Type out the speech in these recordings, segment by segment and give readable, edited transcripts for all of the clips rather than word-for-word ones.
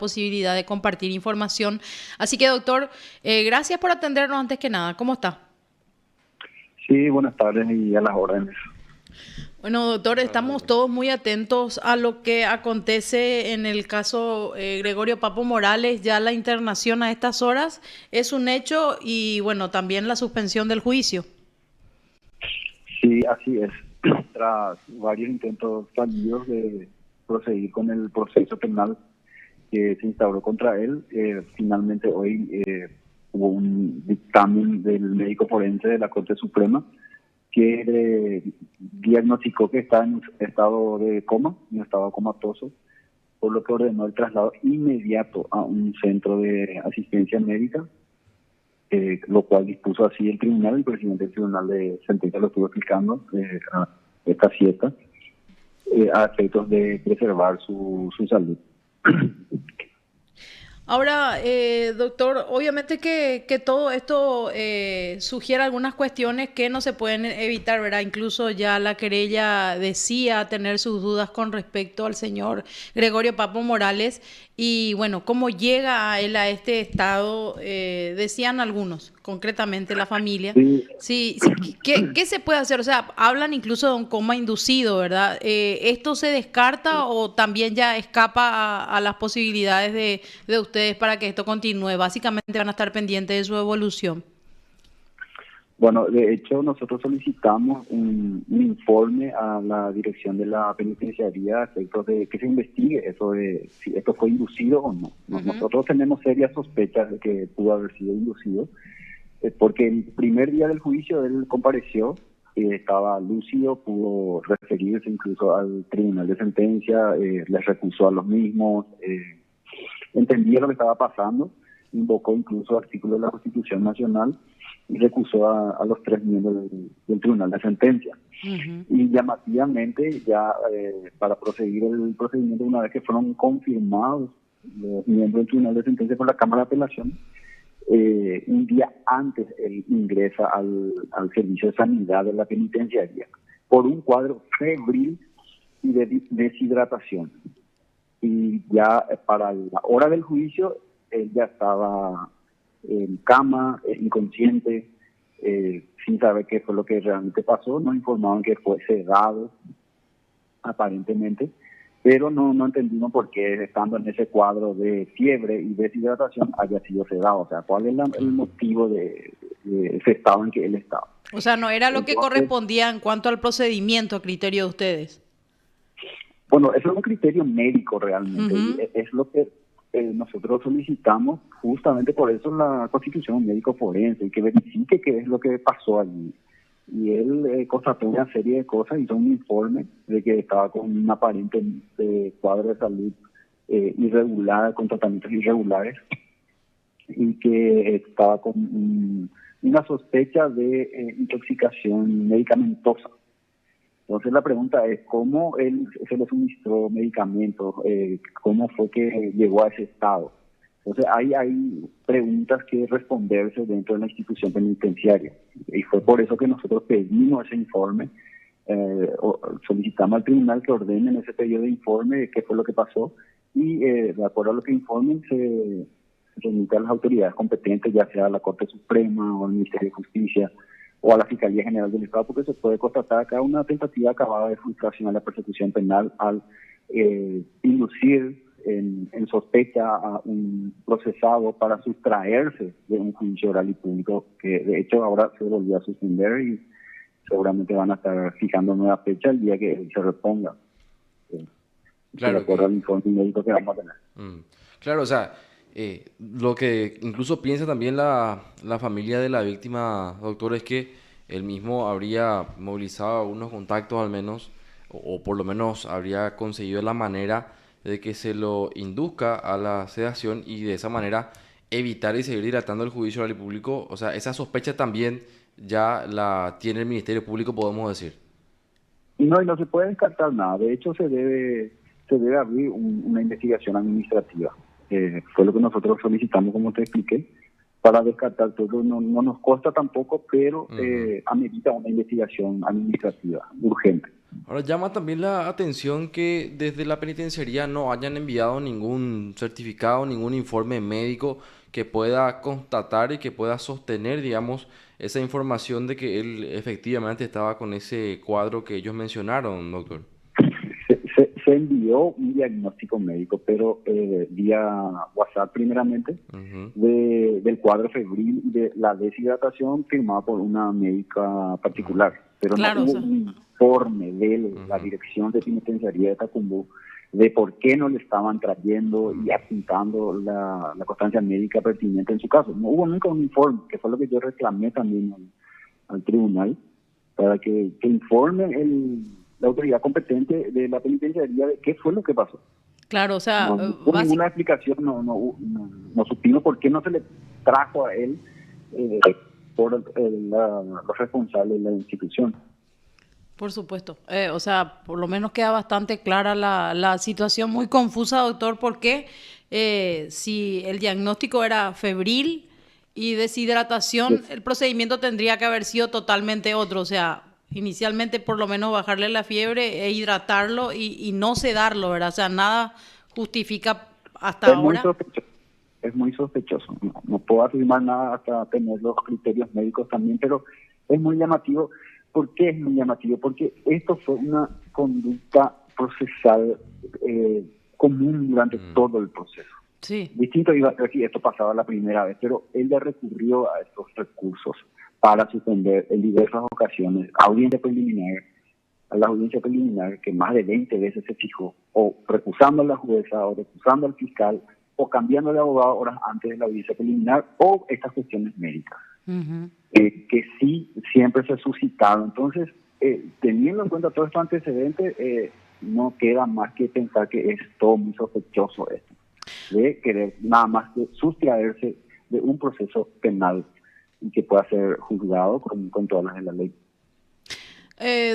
posibilidad de compartir información. Así que, doctor, gracias por atendernos antes que nada. ¿Cómo está? Sí, buenas tardes y a las órdenes. Bueno, doctor, estamos todos muy atentos a lo que acontece en el caso Gregorio Papo Morales. Ya la internación a estas horas es un hecho y, bueno, también la suspensión del juicio. Sí, así es. Tras varios intentos fallidos de proseguir con el proceso penal que se instauró contra él, finalmente hoy hubo un dictamen del médico forense de la Corte Suprema que diagnosticó que está en estado de coma, en estado comatoso, por lo que ordenó el traslado inmediato a un centro de asistencia médica, lo cual dispuso así el tribunal. El presidente del tribunal de sentencia lo estuvo explicando a esta siesta, a efectos de preservar su salud. Ahora, doctor, obviamente que todo esto sugiere algunas cuestiones que no se pueden evitar, ¿verdad? Incluso ya la querella decía tener sus dudas con respecto al señor Gregorio Papo Morales. Y bueno, cómo llega a él a este estado, decían algunos, concretamente la familia. Sí, Sí, sí, ¿qué se puede hacer? O sea, hablan incluso de un coma inducido, ¿verdad? ¿Esto se descarta o también ya escapa a las posibilidades de ustedes para que esto continúe? Básicamente van a estar pendientes de su evolución. bueno, de hecho nosotros solicitamos un informe a la dirección de la penitenciaría a efectos de que se investigue eso de si esto fue inducido o no. Ujú. Nosotros tenemos serias sospechas de que pudo haber sido inducido, porque el primer día del juicio él compareció, estaba lúcido, pudo referirse incluso al tribunal de sentencia, les recusó a los mismos, entendía lo que estaba pasando, invocó incluso artículos de la Constitución Nacional y recusó a los tres miembros del tribunal de sentencia. Ujú. Y llamativamente, ya para proseguir el procedimiento, una vez que fueron confirmados los miembros del tribunal de sentencia por la Cámara de Apelación, un día antes él ingresa al servicio de sanidad de la penitenciaría por un cuadro febril y de deshidratación. Y ya para la hora del juicio, él ya estaba en cama, inconsciente, sin saber qué fue lo que realmente pasó. Nos informaban que fue sedado, aparentemente, pero no entendimos por qué, estando en ese cuadro de fiebre y deshidratación, haya sido sedado. O sea, ¿cuál es el motivo de ese estado en que él estaba? O sea, no era lo que Entonces, correspondía en cuanto al procedimiento a criterio de ustedes. bueno, eso es un criterio médico realmente, y Ujú. es lo que nosotros solicitamos justamente por eso la constitución médico forense, y que verifique qué es lo que pasó allí. Y él constató una serie de cosas, hizo un informe de que estaba con un aparente cuadro de salud irregular, con tratamientos irregulares, y que estaba con una sospecha de intoxicación medicamentosa. Entonces la pregunta es cómo él se le suministró medicamentos, cómo fue que llegó a ese estado. Entonces hay preguntas que responderse dentro de la institución penitenciaria, y fue por eso que nosotros pedimos ese informe, solicitamos al tribunal que ordenen ese pedido de informe de qué fue lo que pasó, y de acuerdo a lo que informen se remite a las autoridades competentes, ya sea a la Corte Suprema o al Ministerio de Justicia o a la Fiscalía General del Estado, porque se puede constatar acá una tentativa acabada de frustración a la persecución penal al inducir en sospecha a un procesado para sustraerse de un juicio oral y público, que de hecho ahora se volvió a suspender y seguramente van a estar fijando nueva fecha el día que él se reponga, eh, de Claro acuerdo que, al informe médico que vamos a tener. mm, claro, o sea, lo que incluso piensa también la familia de la víctima, doctor, es que él mismo habría movilizado algunos contactos al menos, o por lo menos habría conseguido la manera de que se lo induzca a la sedación y de esa manera evitar y seguir dilatando el juicio al público. O sea, esa sospecha también ya la tiene el Ministerio Público, podemos decir. Y no se puede descartar nada. De hecho, se debe abrir una investigación administrativa. Fue lo que nosotros solicitamos, como te expliqué, para descartar todo. No nos consta tampoco, pero Ujú. amerita una investigación administrativa urgente. Ahora llama también la atención que desde la penitenciaría no hayan enviado ningún certificado, ningún informe médico que pueda constatar y que pueda sostener, digamos, esa información de que él efectivamente estaba con ese cuadro que ellos mencionaron, doctor. Se envió un diagnóstico médico, pero vía WhatsApp primeramente, Ujú, del cuadro febril y de la deshidratación firmada por una médica particular, pero no Claro, o hubo sea, un informe de la ujú. dirección de penitenciaría de Tacumbú de por qué no le estaban trayendo y apuntando la constancia médica pertinente en su caso. No hubo nunca un informe, que fue lo que yo reclamé también al tribunal, para que informe la autoridad competente de la penitenciaría de qué fue lo que pasó. claro, o sea, No hubo ninguna explicación, no supimos por qué no se le trajo a él eh, por los responsables de la institución. por supuesto. O sea, por lo menos queda bastante clara la situación, muy confusa, doctor, porque si el diagnóstico era febril y deshidratación, Sí, el procedimiento tendría que haber sido totalmente otro. O sea, inicialmente por lo menos bajarle la fiebre e hidratarlo y no sedarlo, ¿verdad? O sea, nada justifica hasta es muy ahora. sospechoso, es muy sospechoso. No puedo afirmar nada hasta tener los criterios médicos también, pero es muy llamativo. ¿Por qué es muy llamativo? Porque esto fue una conducta procesal común durante Mm, todo el proceso. Sí. Distinto iba a ser si esto pasaba la primera vez, pero ella recurrió a estos recursos para suspender en diversas ocasiones a la audiencia preliminar que más de 20 veces se fijó, o recusando a la jueza, o recusando al fiscal, o cambiando de abogado horas antes de la audiencia preliminar, o estas cuestiones médicas, Ujú. que sí siempre se suscitaron. Entonces, teniendo en cuenta todos estos antecedentes, no queda más que pensar que es todo muy sospechoso esto de querer nada más que sustraerse de un proceso penal y que pueda ser juzgado con todas las de la ley.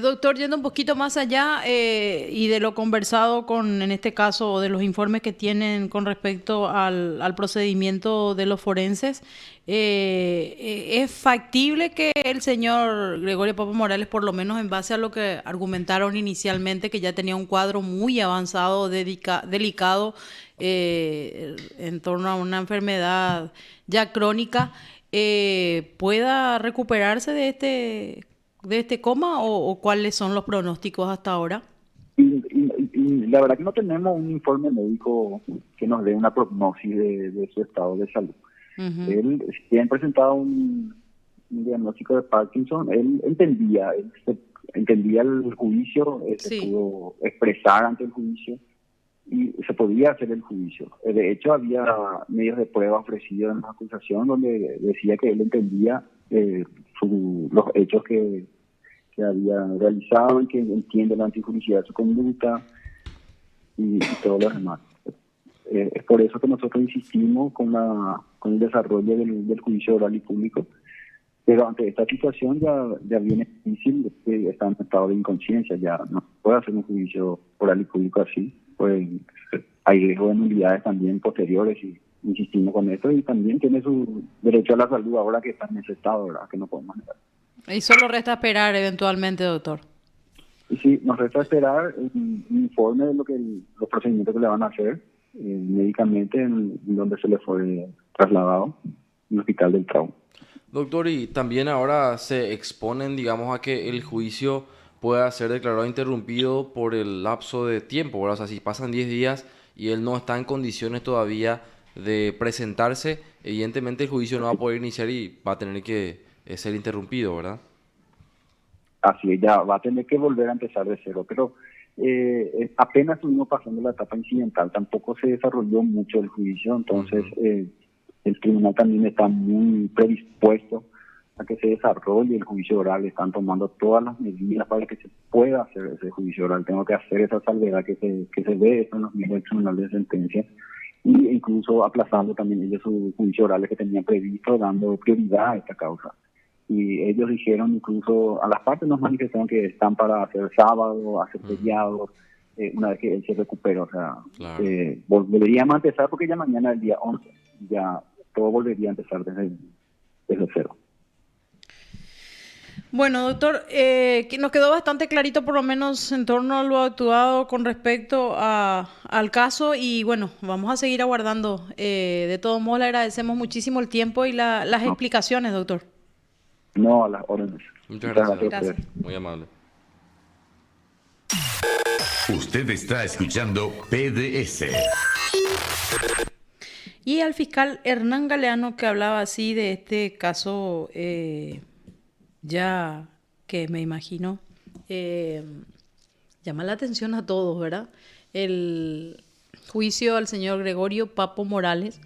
Doctor, yendo un poquito más allá y de lo conversado con, en este caso, de los informes que tienen con respecto al procedimiento de los forenses, ¿es factible que el señor Gregorio Papa Morales, por lo menos en base a lo que argumentaron inicialmente, que ya tenía un cuadro muy avanzado, delicado, en torno a una enfermedad ya crónica, pueda recuperarse de este coma o cuáles son los pronósticos hasta ahora? Y la verdad que no tenemos un informe médico que nos dé una prognosis de su estado de salud. Ujú. Él, si han presentado un diagnóstico de Parkinson, entendía el juicio, se Sí, pudo expresar ante el juicio y se podía hacer el juicio. De hecho, había medios de prueba ofrecidos en la acusación donde decía que él entendía los hechos que había realizado y que entiende la antijudicialidad de su conducta y todo lo demás. Es por eso que nosotros insistimos con el desarrollo del juicio oral y público, pero ante esta situación ya viene difícil, que está en estado de inconsciencia, ya no se puede hacer un juicio oral y público así, pues hay riesgo de nulidades también posteriores y insistimos con esto y también tiene su derecho a la salud ahora que está en ese estado, ¿verdad? Que no podemos negar. y solo resta esperar eventualmente, doctor. Y sí, nos resta esperar un informe de los procedimientos que le van a hacer médicamente en donde se le fue trasladado, en el hospital del trauma. Doctor, y también ahora se exponen, digamos, a que el juicio pueda ser declarado interrumpido por el lapso de tiempo, ¿verdad? O sea, si pasan 10 días y él no está en condiciones todavía de presentarse, evidentemente el juicio no va a poder iniciar y va a tener que ser interrumpido, ¿verdad? Así es, ya va a tener que volver a empezar de cero, pero apenas estuvimos pasando la etapa incidental, tampoco se desarrolló mucho el juicio, entonces Ujú. el tribunal también está muy predispuesto a que se desarrolle el juicio oral, están tomando todas las medidas para que se pueda hacer ese juicio oral. Tengo que hacer esa salvedad que se ve esto en los mismos tribunales de sentencia y incluso aplazando también ellos sus juicios orales que tenían previsto, dando prioridad a esta causa. Y ellos dijeron, incluso a las partes nos manifestaron que están para hacer sábado, hacer Ujú. feriados, una vez que él se recupere. O sea, Claro. volveríamos a empezar porque ya mañana es el día 11, ya todo volvería a empezar desde cero. Bueno, doctor, que nos quedó bastante clarito por lo menos en torno a lo actuado con respecto al caso y bueno, vamos a seguir aguardando. De todos modos, le agradecemos muchísimo el tiempo y las No, explicaciones, doctor. no a las órdenes. Muchas Muchas gracias, gracias a doctor. Gracias. ustedes. Muy amable. Usted está escuchando PDS. Y al fiscal Hernán Galeano que hablaba así de este caso, ya que me imagino, eh, llama la atención a todos, ¿verdad? El juicio al señor Gregorio Papo Morales,